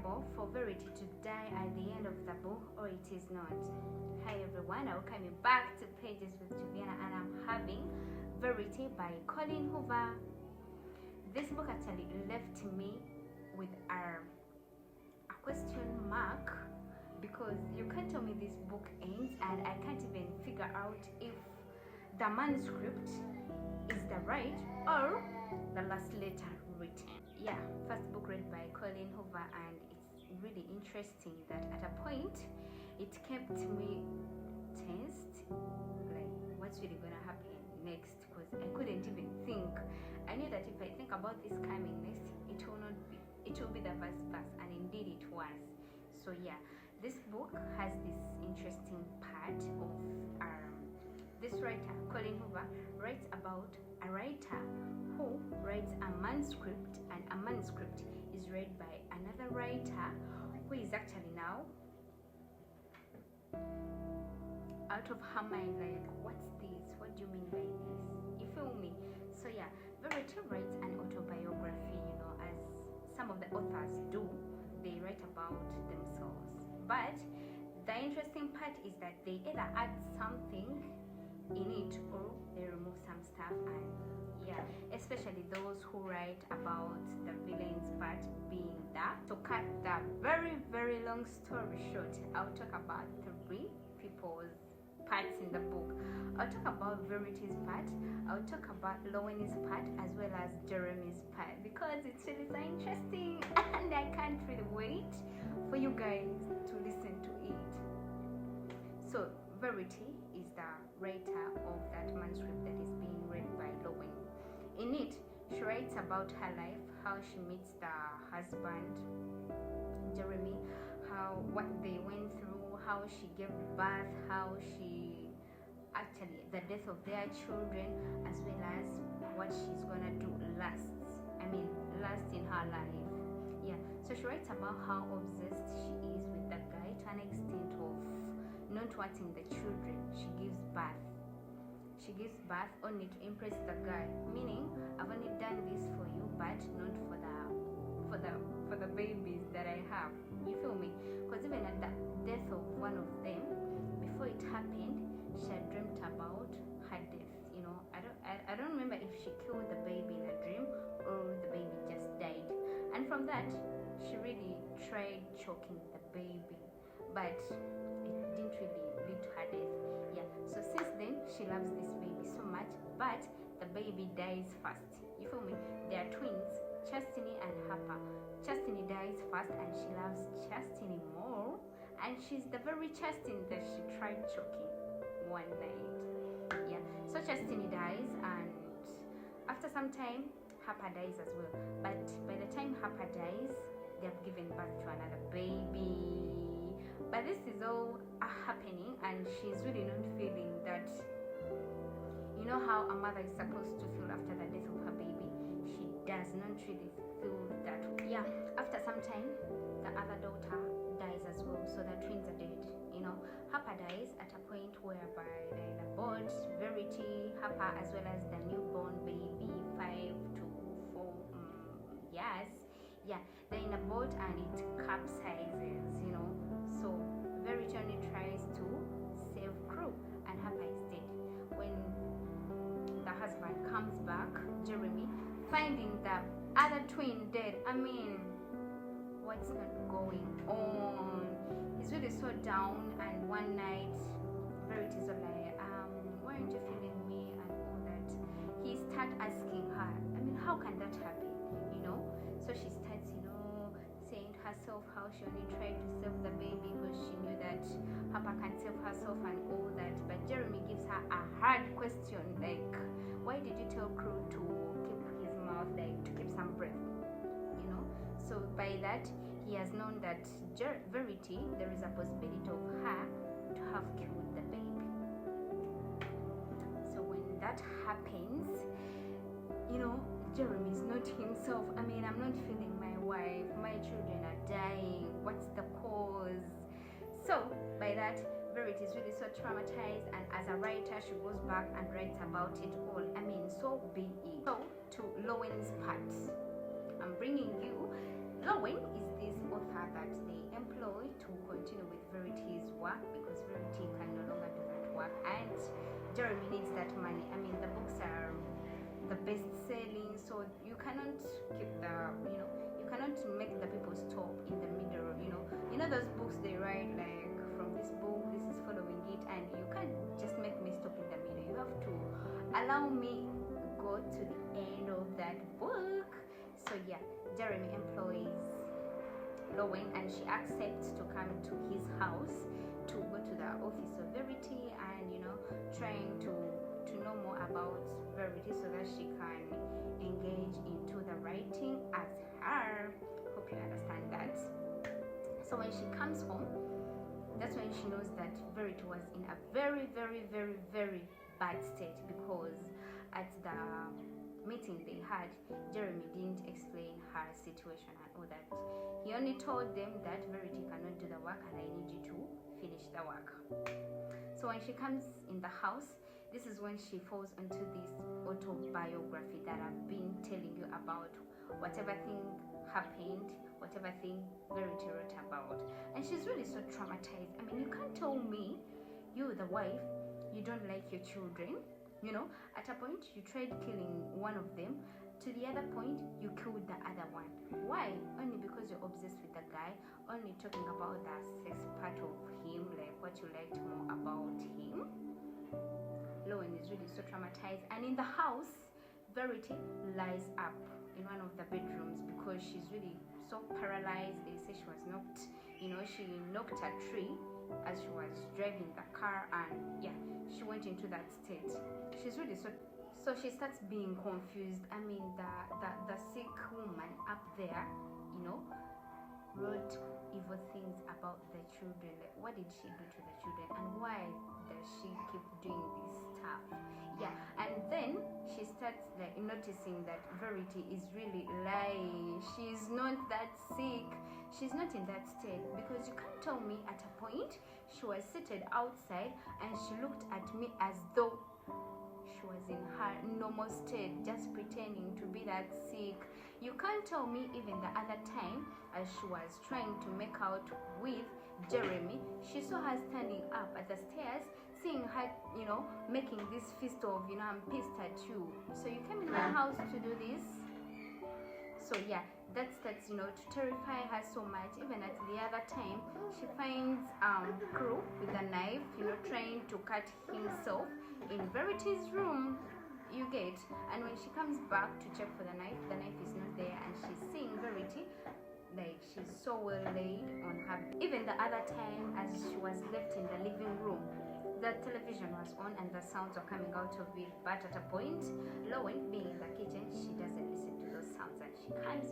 inevitable for Verity to die at the end of the book, or it is not. Hi everyone, I welcome you back to Pages with Juliana, and I'm having Verity by Colleen Hoover. This book actually left me with a question mark, because you can't tell me this book ends and I can't even figure out if the manuscript is the right or the last letter written. Yeah, first book read by Colleen Hoover, and it's really interesting that at a point it kept me tensed, like what's really gonna happen next, because I couldn't even think. I knew that if I think about this coming next, it will be the first pass, and indeed it was. So yeah, this book has this interesting part of this writer, Colleen Hoover, writes about a writer who writes a manuscript, and a manuscript is read by another writer who is actually now out of her mind, like, what's this? What do you mean by this? You feel me? So yeah, Verity writes an autobiography, as some of the authors do. They write about themselves. But the interesting part is that they either add something in it or they remove some stuff, and yeah, especially those who write about the villain's part being that. To cut the very long story short, I'll talk about 3 people's parts in the book. I'll talk about Verity's part, I'll talk about Lowen's part, as well as Jeremy's part, because it's really so interesting and I can't really wait for you guys to listen to it. So Verity is the writer of that manuscript that is being read by Lowen. In it, she writes about her life, how she meets the husband, Jeremy, what they went through, how she gave birth, the death of their children, as well as what she's gonna do last in her life. Yeah, so she writes about how obsessed she is with that guy, to an extent of not wanting the children. She gives birth only to impress the guy, meaning, I've only done this for you, but not for the babies that I have. You feel me? Because even at the death of one of them, before it happened, she had dreamt about her death. I don't remember if she killed the baby in a dream or the baby just died. And from that, she really tried choking the baby, but it didn't really lead to her death. Yeah, so since then she loves this baby so much, but the baby dies first. You feel me? They are twins, Chastity and Harper. Chastity dies first, and she loves Chastity more, and she's the very Chastity that she tried choking one night. Yeah, so Chastity dies, and after some time Harper dies as well. But by the time Harper dies, they have given birth to another baby. But this is all happening, and she's really not feeling that. You know how a mother is supposed to feel after the death of her baby? She does not really feel that. Yeah, after some time, the other daughter dies as well, so the twins are dead. Harper dies at a point whereby they're in a boat, Verity, Harper, as well as the newborn baby, 5 to 4 years. Yeah, they're in a boat and it capsizes, so Verity only tries to save crew, and Harper is dead. When the husband comes back, Jeremy, finding the other twin dead, what's not going on? He's really so down, and one night Verity's like, why aren't you feeling me and all that? He starts asking her, how can that happen? So she starts, saying to herself how she only tried to save the baby because she knew that Harper can save herself and all that. But Jeremy gives her a hard question, like, why did you tell Crew to keep his mouth, like, to keep some breath? So by that, he has known that Verity, there is a possibility of her to have killed the baby. So when that happens, Jeremy's not himself. I'm not feeling my wife, my children are dying, what's the cause? So by that, Verity is really so traumatized, and as a writer, she goes back and writes about it all. So be it. So to Lowen's part, I'm bringing you. Lowen is this author that Jeremy needs that money. I mean, the books are the best selling, so you cannot keep you cannot make the people stop in the middle. Those books they write like, from this book this is following it, and you can't just make me stop in the middle. You have to allow me go to the end of that book. So yeah, Jeremy employs Lowen, and she accepts to come to his house to go to the office of Verity, and trying to know more about Verity so that she can engage into the writing as her. Hope you understand that. So when she comes home, that's when she knows that Verity was in a very, very, very, very bad state, because at the meeting they had, Jeremy didn't explain her situation and all that. He only told them that Verity cannot do the work and I need you to finish the work. So when she comes in the house, this is when she falls into this autobiography that I've been telling you about. Whatever thing happened, whatever thing Verity wrote about. And she's really so traumatized. I mean, you can't tell me, you the wife, you don't like your children. At a point you tried killing one of them, to the other point you killed the other one. Why? Only because you're obsessed with the guy, only talking about the sex part of him, like what you liked more about him. Lowen is really so traumatized, and in the house, Verity lies up in one of the bedrooms because she's really so paralyzed. They say she was knocked, she knocked a tree as she was driving the car, and yeah, she went into that state. She's really so she starts being confused. I mean, the sick woman up there, wrote evil things about the children. Like, what did she do to the children, and why does she keep doing this stuff? Yeah, and then she starts like noticing that Verity is really lying. She's not that sick. She's not in that state, because you can't tell me at a point she was seated outside and she looked at me as though she was in her normal state, just pretending to be that sick. You can't tell me even the other time, as she was trying to make out with Jeremy, she saw her standing up at the stairs, seeing her, making this fist of, I'm pissed at you. So you came in my house to do this? So yeah, that starts, to terrify her so much. Even at the other time, she finds Crew with a knife, trying to cut himself in Verity's room. You get. And when she comes back to check for the knife is not there, and she's seeing Verity like she's so well laid on her. Even the other time, as she was left in the living room, the television was on and the sounds were coming out of it, but at a point, Lowen, being in the kitchen, she doesn't listen to those sounds, and she comes,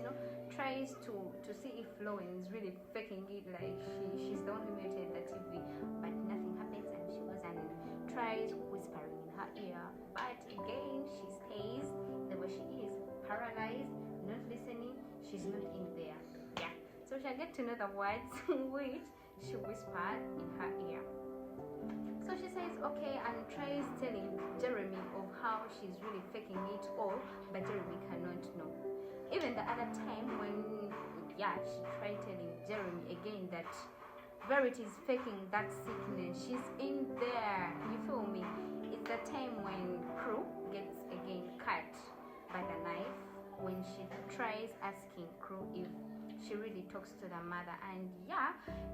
tries to see if Lowen is really faking it, like she's the one who muted the TV, but nothing happens, and she goes and tries whispering in her ear, but again she stays the way she is, paralyzed, not listening. She's not in there. Yeah, so she'll get to know the words which she whispered in her ear. So she says okay, and tries telling Jeremy of how she's really faking it all, but Jeremy cannot know. Even the other time when she tried telling Jeremy again that Verity is faking that sickness, she's in there, you feel me? It's the time when Crew gets again cut by the knife, when she tries asking Crew if she really talks to the mother, and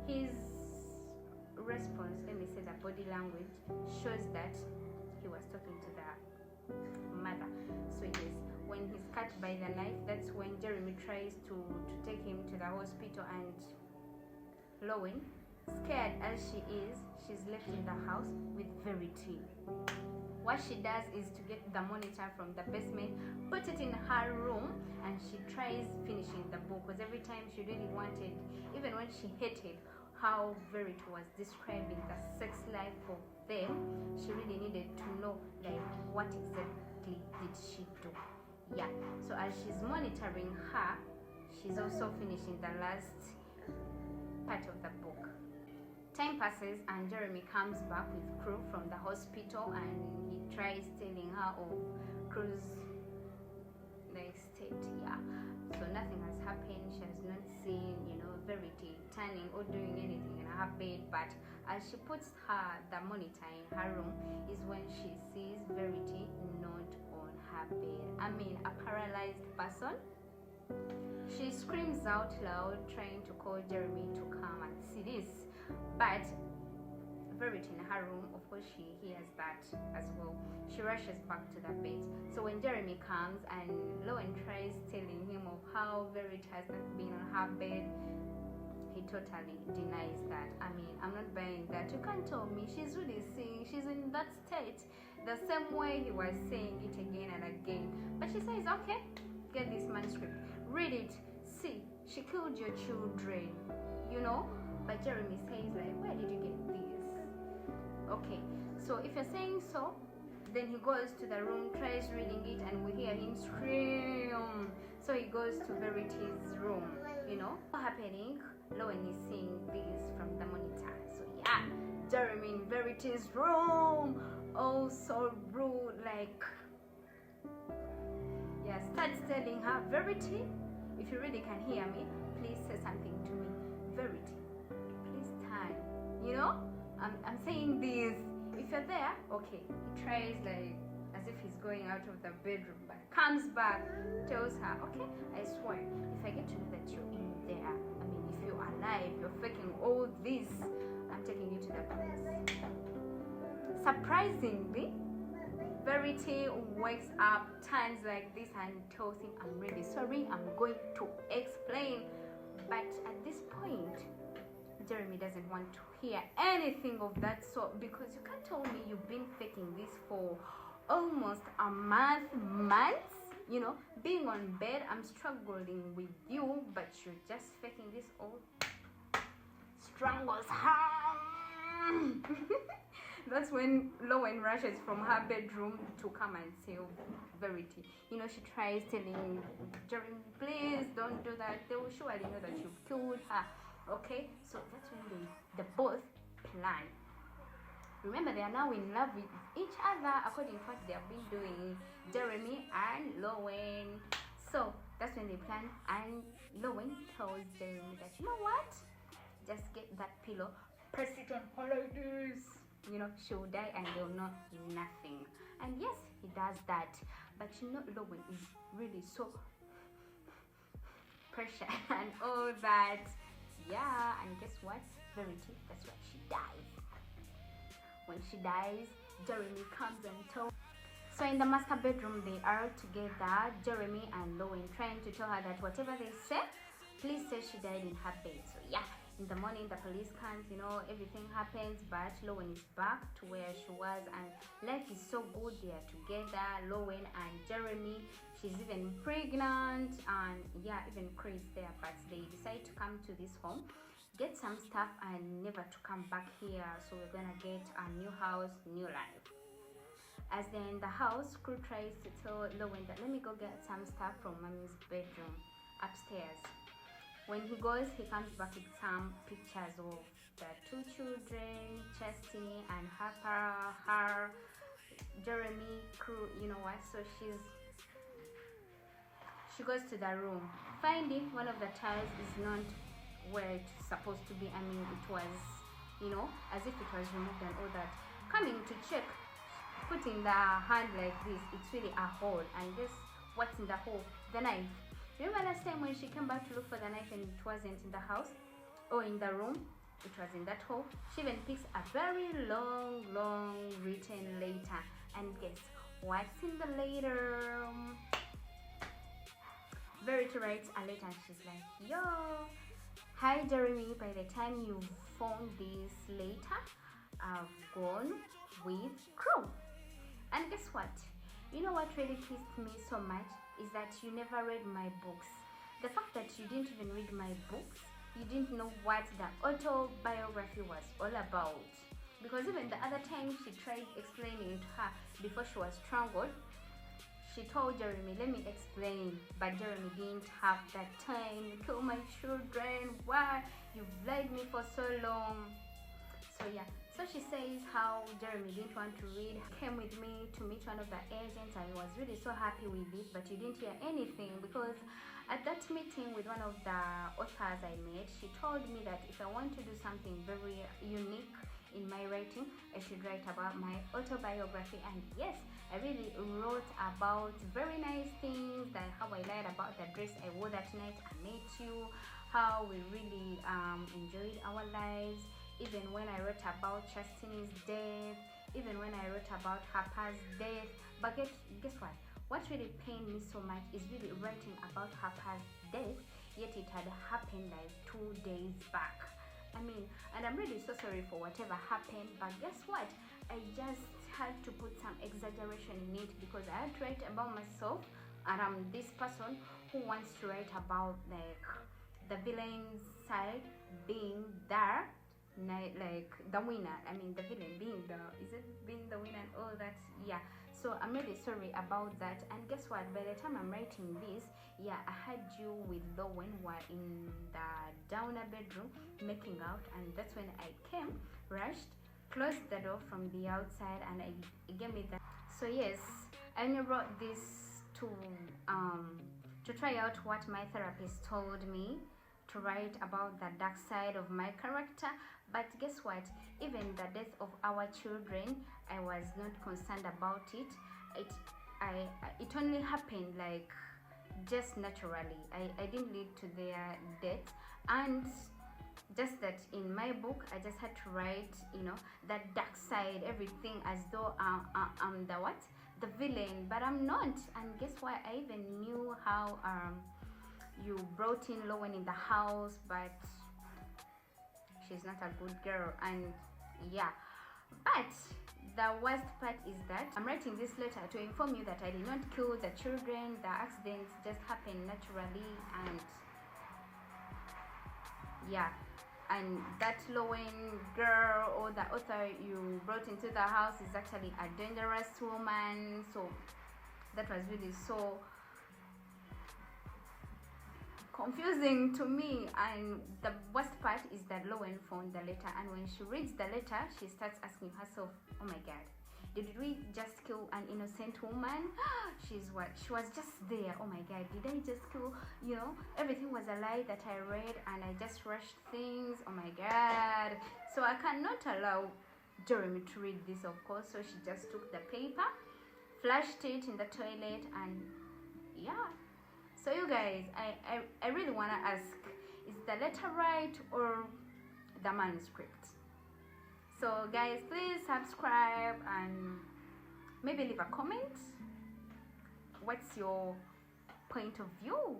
his response, let me say the body language, shows that he was talking to the mother. So yes, when he's cut by the knife, that's when Jeremy tries to take him to the hospital, and Lowen, scared as she is, she's left in the house with Verity. What she does is to get the monitor from the basement, put it in her room, and she tries finishing the book, because every time she really wanted, even when she hated how Verity was describing the sex life of them, she really needed to know like what exactly did she do. Yeah, so as she's monitoring her, she's also finishing the last part of the book. Time passes and Jeremy comes back with Crew from the hospital, and he tries telling her of Crew's state. So nothing has happened. She has not seen, Verity turning or doing anything in her her bed, but as she puts the monitor in her room is when she sees Verity not on her bed. I mean, a paralyzed person. She screams out loud, trying to call Jeremy to come and see this, but Verity in her room, of course, she hears that as well. She rushes back to the bed. So when Jeremy comes and Lowen tries telling him of how Verity has not been on her bed, he totally denies that. I mean, I'm not buying that. You can't tell me she's really seeing, she's in that state the same way he was saying it again and again. But she says, okay, get this manuscript, read it, see, she killed your children, you know. But Jeremy says, like, where did you get this? Okay, so if you're saying so, then he goes to the room, tries reading it, and we hear him scream. So he goes to Verity's room, you know. What's happening? Lowen is seeing this from the monitor. So yeah, Jeremy in Verity's room. Oh, so rude. Like, yeah, starts telling her, Verity, if you really can hear me, please say something to me. Verity, please stand. You know, I'm saying this. If you're there, okay. He tries like as if he's going out of the bedroom, but comes back, tells her, okay, I swear, if I get to know that you're in there, I mean, if you're alive, you're faking all this, I'm taking you to the police. Surprisingly, Verity wakes up, turns like this, and tells him, I'm really sorry, I'm going to explain. But at this point, Jeremy doesn't want to hear anything of that sort, because you can't tell me you've been faking this for almost a months, you know, being on bed. I'm struggling with you, but you're just faking this. All strangles her. That's when Lowen rushes from her bedroom to come and save Verity. You know, she tries telling Jeremy, please don't do that, they will surely know that you've killed her. Okay, so that's when they both plan. Remember, they are now in love with each other according to what they have been doing, Jeremy and Lowen. So that's when they plan, and Lowen tells Jeremy that, you know what, just get that pillow, press it on her like this, you know, she'll die and they'll know nothing. And yes, he does that, but you know, Lowen is really so pressure and all that. Yeah, and guess what? Verity, that's why she dies. When she dies, Jeremy comes and tells. So in the master bedroom, they are together, Jeremy and Lowen, trying to tell her that whatever they say, please say she died in her bed. So yeah, in the morning the police comes, you know, everything happens, but Lowen is back to where she was, and life is so good. They are together, Lowen and Jeremy. She's even pregnant, and yeah, even Chris there, but they decide to come to this home, get some stuff, and never to come back here. So we're gonna get a new house, new life. As they're in the house, Crew tries to tell Lowen that, let me go get some stuff from mommy's bedroom upstairs. When he goes, he comes back with some pictures of the two children, Chastity and her Jeremy, Crew, you know what, so she goes to the room, finding one of the tiles is not where it's supposed to be. I mean, it was, you know, as if it was removed and all that. Coming to check, putting the hand like this, it's really a hole, and guess what's in the hole? The knife. Remember last time when she came back to look for the knife and it wasn't in the house or in the room? It was in that hole. She even picks a very long written letter, and guess what's in the letter? Verity writes a letter and she's like, yo, hi Jeremy, by the time you found this letter, I've gone with Crew. And guess what? You know what really pissed me so much is that you never read my books. The fact that you didn't even read my books, you didn't know what the autobiography was all about. Because even the other time she tried explaining to her before she was strangled, she told Jeremy, let me explain, but Jeremy didn't have that time. You killed my children, why? You've lied me for so long. So yeah, so she says how Jeremy didn't want to read, came with me to meet one of the agents, and was really so happy with it, but you didn't hear anything because At that meeting with one of the authors I met, she told me that if I want to do something very unique in my writing, I should write about my autobiography. And yes, I really wrote about very nice things, that how I lied about the dress I wore that night I met you, how we really enjoyed our lives, even when I wrote about Chastine's death, even when I wrote about Harper's death. But guess what really pained me so much is really writing about Harper's death, yet it had happened like 2 days back. I mean, and I'm really so sorry for whatever happened, but guess what? I just had to put some exaggeration in it because I had to write about myself, and I'm this person who wants to write about like the villain's side being there, like the winner. I mean, the villain being being the winner and all that. Yeah. So I'm really sorry about that. And guess what? By the time I'm writing this, yeah, I had you with Lowen were in the downer bedroom making out, and that's when I came, rushed, closed the door from the outside, and it gave me that. So yes, I only wrote this to try out what my therapist told me to write about the dark side of my character. But guess what? Even the death of our children, I was not concerned about it. It only happened like just naturally. I didn't lead to their death, and just that in my book I just had to write, you know, that dark side, everything as though I'm the villain, but I'm not. And guess what? I even knew how you brought in Lowen in the house, but she's not a good girl. And yeah, but the worst part is that I'm writing this letter to inform you that I did not kill the children. The accidents just happened naturally, and yeah, and that Lowen girl, or the author you brought into the house, is actually a dangerous woman. So that was really so confusing to me. And the worst part is that Lowen found the letter, and when she reads the letter, she starts asking herself, oh my god, did we just kill an innocent woman? She was just there. Oh my god, did I just kill, you know, everything was a lie that I read, and I just rushed things. Oh my god. So I cannot allow Jeremy to read this, of course. So she just took the paper, flushed it in the toilet, and yeah. So you guys, I really want to ask, is the letter right or the manuscript? So guys, please subscribe and maybe leave a comment. What's your point of view?